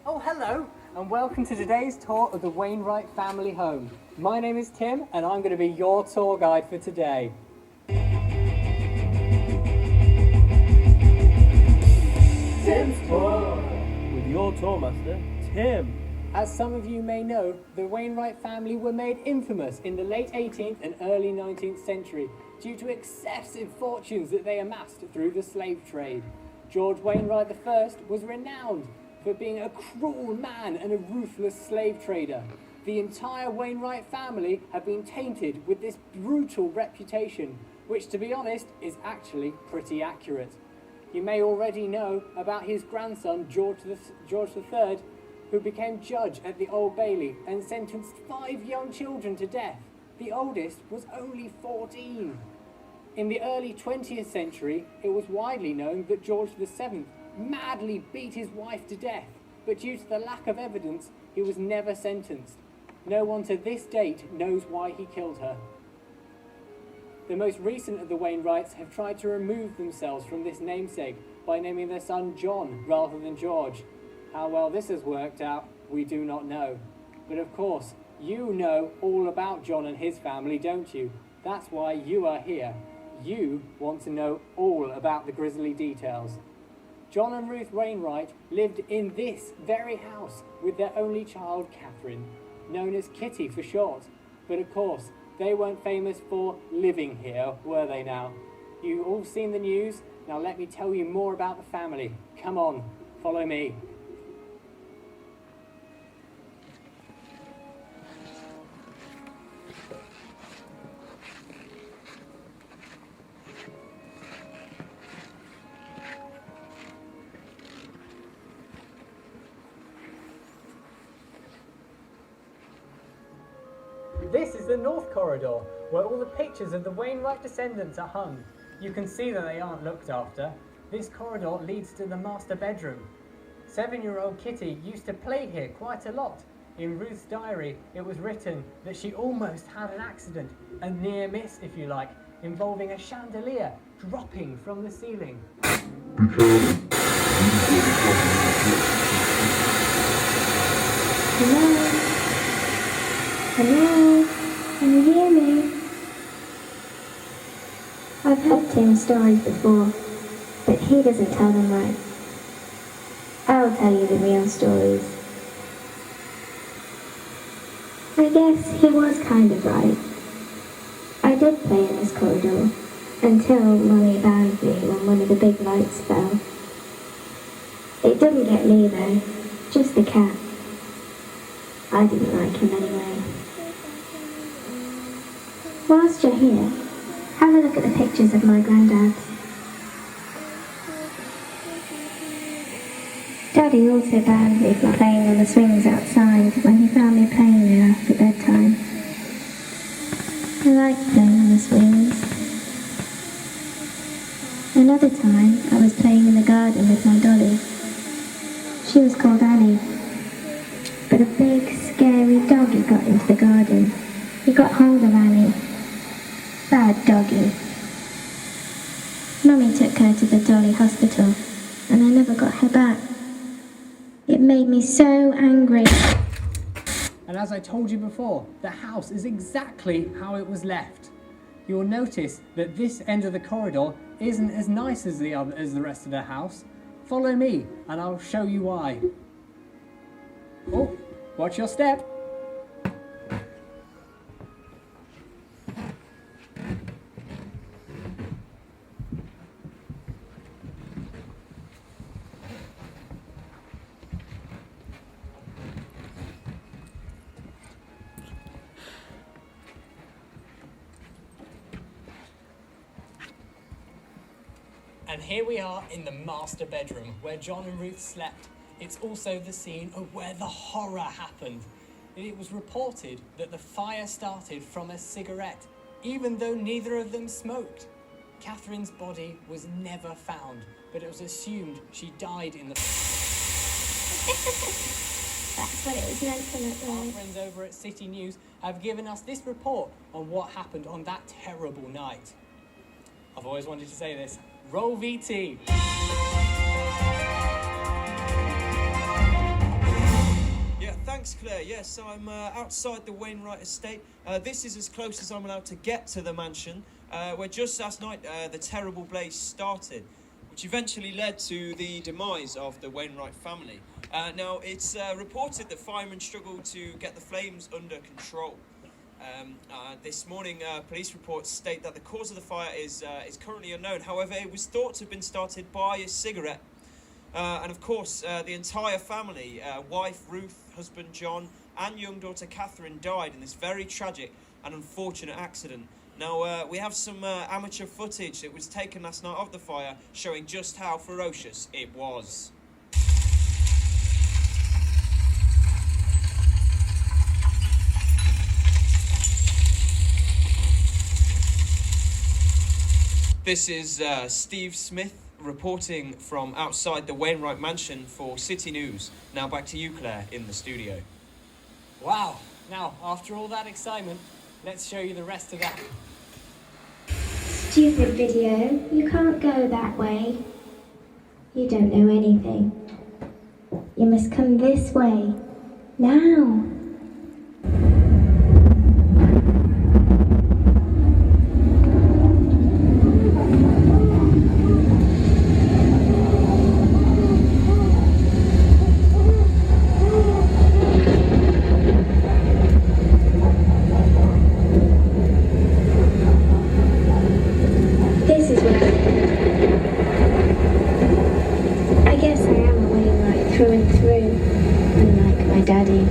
Oh, hello, and welcome to today's tour of the Wainwright family home. My name is Tim, and I'm going to be your tour guide for today. Tim's Tour! With your tour master, Tim. As some of you may know, the Wainwright family were made infamous in the late 18th and early 19th century due to excessive fortunes that they amassed through the slave trade. George Wainwright I was renowned for being a cruel man and a ruthless slave trader. The entire Wainwright family have been tainted with this brutal reputation, which, to be honest, is actually pretty accurate. You may already know about his grandson, George III, who became judge at the Old Bailey and sentenced 5 young children to death. The oldest was only 14. In the early 20th century, it was widely known that George VII madly beat his wife to death, but due to the lack of evidence, he was never sentenced. No one to this date knows why he killed her. The most recent of the Wainwrights have tried to remove themselves from this namesake by naming their son John rather than George. How well this has worked out, we do not know. But of course, you know all about John and his family, don't you? That's why you are here. You want to know all about the grisly details. John and Ruth Wainwright lived in this very house with their only child, Catherine, known as Kitty for short. But of course, they weren't famous for living here, were they now? You've all seen the news. Now let me tell you more about the family. Come on, follow me. This is the North Corridor, where all the pictures of the Wainwright descendants are hung. You can see that they aren't looked after. This corridor leads to the master bedroom. 7-year-old Kitty used to play here quite a lot. In Ruth's diary, it was written that she almost had an accident, a near miss if you like, involving a chandelier dropping from the ceiling. Hello? Hello? Can you hear me? I've heard Tim's stories before, but he doesn't tell them right. I'll tell you the real stories. I guess he was kind of right. I did play in this corridor until Mummy banged me when one of the big lights fell. It didn't get me though, just the cat. I didn't like him anyway. Whilst you're here, have a look at the pictures of my granddads. Daddy also banned me from playing on the swings outside when he found me playing there after bedtime. I liked playing on the swings. Another time, I was playing in the garden with my dolly. She was called Annie. But a big, scary doggy got into the garden. He got hold of Annie. Bad doggy. Mummy took her to the dolly hospital, and I never got her back. It made me so angry. And as I told you before, the house is exactly how it was left. You'll notice that this end of the corridor isn't as nice as the rest of the house. Follow me, and I'll show you why. Oh, watch your step. And here we are in the master bedroom where John and Ruth slept. It's also the scene of where the horror happened. It was reported that the fire started from a cigarette, even though neither of them smoked. Catherine's body was never found, but it was assumed she died in the... That's what it was meant to look Our like. friends over at City News have given us this report on what happened on that terrible night. I've always wanted to say this. Roll VT. there, yes, I'm outside the Wainwright estate. This is as close as I'm allowed to get to the mansion, where just last night the terrible blaze started, which eventually led to the demise of the Wainwright family. Now, it's reported that firemen struggled to get the flames under control. This morning, police reports state that the cause of the fire is currently unknown. However, it was thought to have been started by a cigarette. And of course, the entire family, wife Ruth, husband John, and young daughter Catherine died in this very tragic and unfortunate accident. Now, we have some amateur footage that was taken last night of the fire, showing just how ferocious it was. This is Steve Smith reporting from outside the Wainwright mansion for City News. Now back to you, Claire, in the studio. Wow. Now, after all that excitement, let's show you the rest of that. Stupid video, you can't go that way. You don't know anything. You must come this way. Now. This is where I guess I am a Wainwright through and through, unlike my daddy.